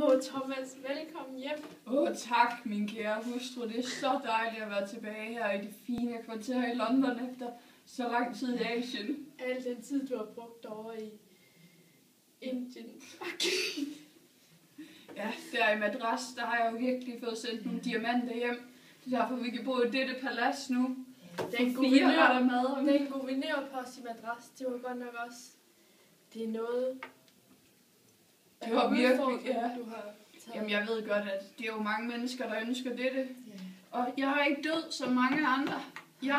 Thomas, velkommen hjem. Tak, min kære hustru. Det er så dejligt at være tilbage her i det fine kvarter i London efter så lang tid i Asien. Al den tid, du har brugt over i Indien. Ja, der i Madras, der har jeg jo virkelig fået sendt nogle diamanter hjem. Det er derfor, vi kan bo i dette palads nu. Den guvernørpost i Madras, det var godt nok også. Det er noget. Det var virkelig, ja. Du har taget. Jamen, jeg ved godt, at det er jo mange mennesker, der ønsker dette. Ja. Og jeg har ikke død som mange andre. Jeg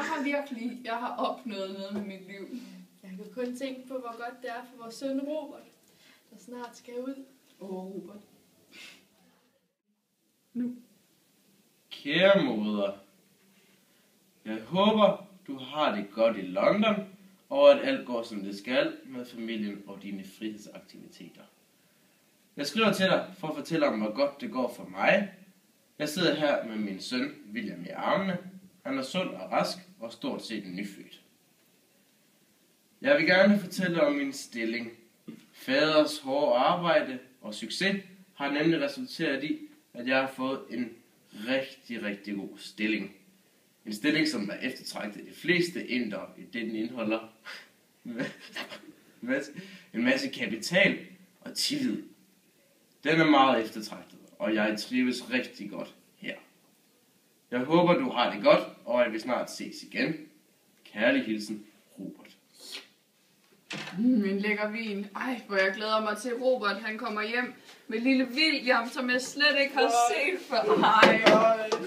har opnået noget med mit liv. Jeg kan kun tænke på, hvor godt det er for vores søn Robert, der snart skal ud. Robert. Nu. Kære moder, jeg håber, du har det godt i London, og at alt går som det skal med familien og dine fritidsaktiviteter. Jeg skriver til dig for at fortælle om, hvor godt det går for mig. Jeg sidder her med min søn William i armene. Han er sund og rask og stort set nyfødt. Jeg vil gerne fortælle om min stilling. Faders hårde arbejde og succes har nemlig resulteret i, at jeg har fået en rigtig, rigtig god stilling. En stilling, som er eftertragtet af de fleste indere, i den indeholder en masse kapital og tillid. Den er meget eftertragtet, og jeg trives rigtig godt her. Jeg håber, du har det godt, og at vi snart ses igen. Kærlig hilsen, Robert. Min lækker vin. Ej, hvor jeg glæder mig til Robert, han kommer hjem med lille William, som jeg slet ikke har set før. Ej,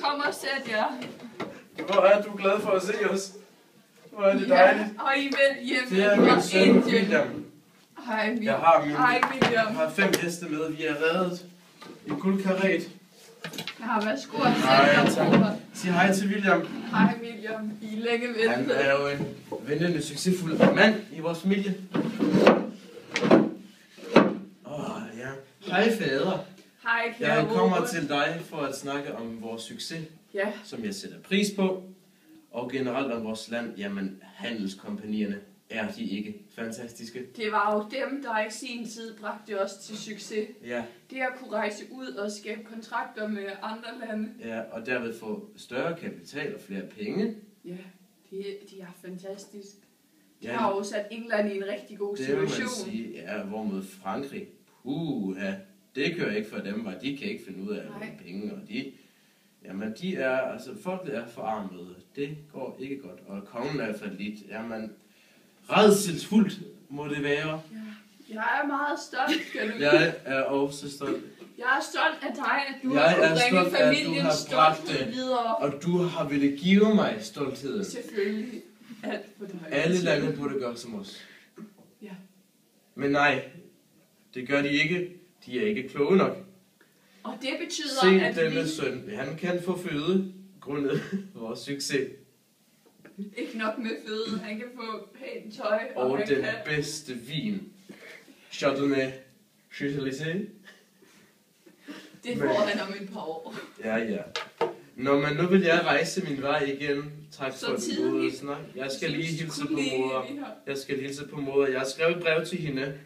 kom og sæt jer. Hvor er du glad for at se os? Hvor er det dejligt. Ja, og I vil hjem Det er min søn William. Hej, William. Jeg har 5 heste med. Vi er reddet i guldkaret. Jeg har været skurt. Hej, tak. Sig hej til William. Hej, William. I er længe ventet. Han er jo en vindende, succesfuld mand i vores familie. Ja. Hej, fader. Hej, kære Jeg kommer Robert. til dig for at snakke om vores succes, Ja. som jeg sætter pris på. Og generelt om vores land. Jamen, handelskompanierne, er de ikke fantastiske? Det var jo dem, der i sin tid bragte os til succes. Ja, Det at kunne rejse ud og skabe kontrakter med andre lande. ja, og derved få større kapital og flere penge. Ja, de er fantastisk. De Ja, har jo sat England i en rigtig god det vil man situation. sige. Ja, hvorimod Frankrig, det kører ikke for dem, og de kan ikke finde ud af at låne penge, og de er, altså folket er forarmede. Det går ikke godt, og kongen er fallit. Jamen, rædselsfuldt må det være. Ja. Jeg er meget stolt, skal du vide. Jeg er også stolt. Jeg er stolt af dig, at du Jeg har er kunnet bringe stolt af, at du familiens har bragt stolthed det. videre. Og du har ville give mig stoltheden. Selvfølgelig. Alt for dig. Alle lande burde gøre som os. Ja. Men nej, det gør de ikke. De er ikke kloge nok. Og det betyder, Se at denne vi søn. Han kan få føde grundet vores succes. ikke nok med føde. Han kan få pænt tøj, Og han den kan... bedste vin. Chardonnay. Chardonnay. Det får han om et par år. Ja. Nå, men nu vil jeg rejse min vej igen. Tak Så for den tidligt. gode snak. Jeg skal lige hilse på mor. Vi har- Jeg skrev et brev til hende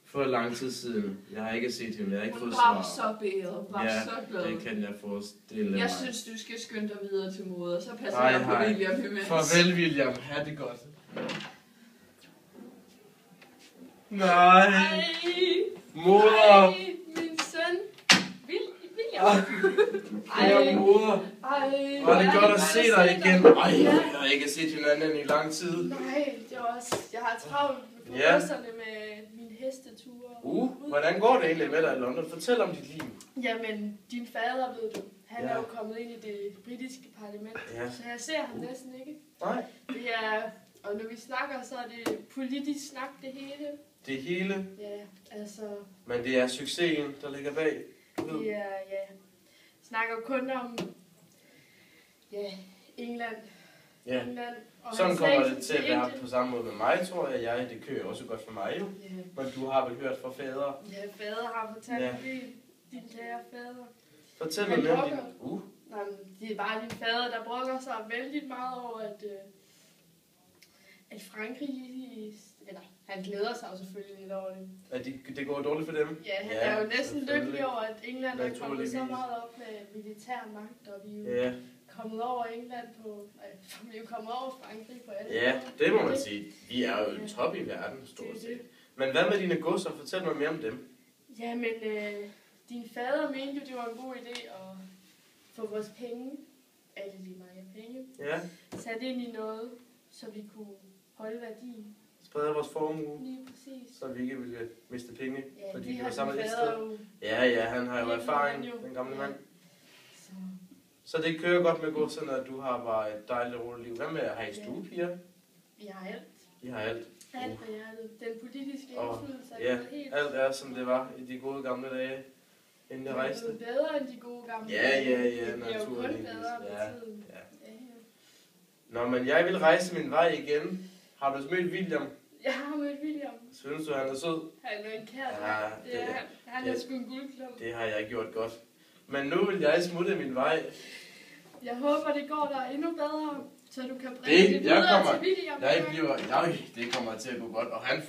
for lang tid siden. Jeg har ikke set hende. Jeg har ikke Hun fået var svar. så beæret, var Ja, så glad. det kan jeg forestille mig. Jeg synes, du skal skynde dig videre til moder, så passer Hej, jeg på hej. William imens. Farvel, William. Ha' det godt. Nej. Hej. Moder. Hej, min søn. William. Kære moder. Ej, Var det godt at se dig igen. Ej, Ja. jeg har ikke set hinanden i lang tid. Nej, det er også. Jeg har travlt på Ja. busserne med mine hesteture. Hvordan går det egentlig med dig i London? Fortæl om dit liv. Jamen, din fader, ved du, han Ja. er jo kommet ind i det britiske parlament, Ja. så jeg ser ham næsten ikke. Nej. Det er, og når vi snakker, så er det politisk snak, det hele. Det hele. Ja, altså, Men det er succesen, der ligger bag. det er, ja, snakker kun om, ja, England. Ja. England og Sådan hans kommer nation det til at være Indien. på samme måde med mig, tror jeg. Det kører også godt for mig jo. Ja, Men du har vel hørt fra fader. ja, fader har fortalt Ja. det, din kære fader. Fortæl Han mig mere om din... brokker. Nej, men det er bare din fader, der brokker sig vældig meget over, at Frankrig lige eller han glæder sig jo selvfølgelig lidt over det. At det går dårligt for dem? Ja, han er jo næsten lykkelig over, at England er kommet så Naturligvis. meget op med militær magt, og vi er jo kommet over England vi er jo kommet over Frankrig på alle Ja, måder. det må man sige. De er jo top i verden, stort set. Men hvad med dine godser? Fortæl mig mere om dem. Ja, men din fader mente jo, det var en god idé at få vores penge, alle de mange penge, sat ind i noget, så vi kunne holde værdien. Sprede vores formue, Lige præcis. så vi ikke ville miste penge, Ja, fordi det de har var din samlet et fader sted. jo. Ja, han har jo Det erfaring, har han jo. den gamle mand. Så, Så det kører godt med godserne, at du har bare et dejligt roligt liv. Hvad med at have stuepiger? vi har alt. I har alt. Alt på hjertet. Den politiske indflydelse er Ja, gået helt. alt er som det var i de gode gamle dage, inden jeg rejste. Det er blevet bedre end de gode gamle. Ja, Det bliver jo kun naturligvis. bedre med Ja, tiden. ja. Ja, ja. Nå, men jeg vil rejse min vej igen. Har du mødt William? Jeg har mødt William. Synes du, han er sød? Han er en kær. Ja, Det er han. Han er sgu en guldklump. Det har jeg gjort godt. Men nu vil jeg smutte min vej. Jeg håber, det går der endnu bedre, så du kan bringe det videre til William. Det kommer til at gå godt, og han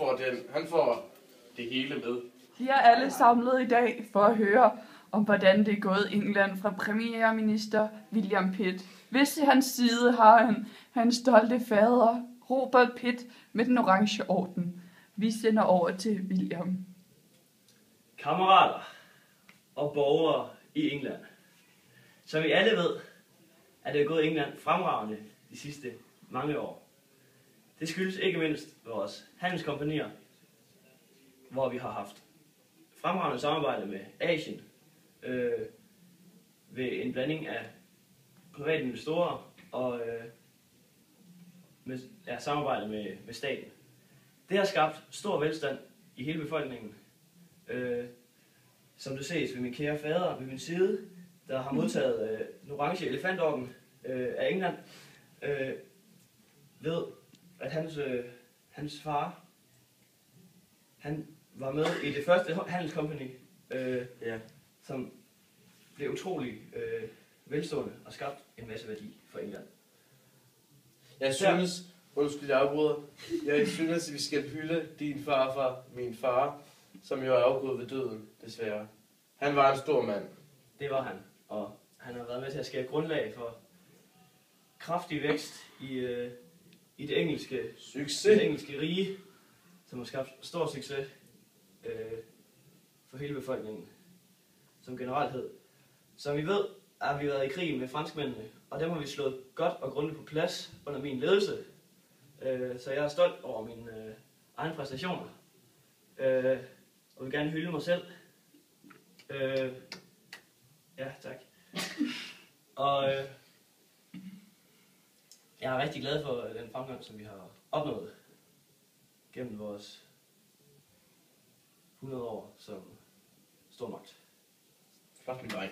får det hele med. De er alle samlet i dag for at høre om, hvordan det er gået England fra premierminister William Pitt. Ved hans side har han hans stolte fader, Robert Pitt, med den orange orden. Vi sender over til William. Kammerater og borgere i England. Som I alle ved, er det gået England fremragende de sidste mange år. Det skyldes ikke mindst vores handelskompanier, hvor vi har haft fremragende samarbejde med Asien, ved en blanding af private investorer og samarbejde med staten. Det har skabt stor velstand i hele befolkningen. Som du ses ved min kære fader ved min side, der har modtaget den orange elefantorden af England, ved at hans far, han var med i det første handelskompagni, som blev utrolig velstående og skabt en masse værdi for England. Jeg synes, undskyld jeg afbryder, jeg synes, at vi skal hylde din farfar, min far, som jo er afgået ved døden, desværre. Han var en stor mand. Det var han, og han har været med til at skabe grundlag for kraftig vækst i det engelske rige, som har skabt stor succes for hele befolkningen som generalhed. Som vi ved, har vi været i krig med franskmændene, og dem har vi slået godt og grundigt på plads under min ledelse. Så jeg er stolt over mine egne præstationer, og vil gerne hylde mig selv. Ja, tak. Og jeg er rigtig glad for den fremgang, som vi har opnået gennem vores 100 år som stormagt. Flot min dreng.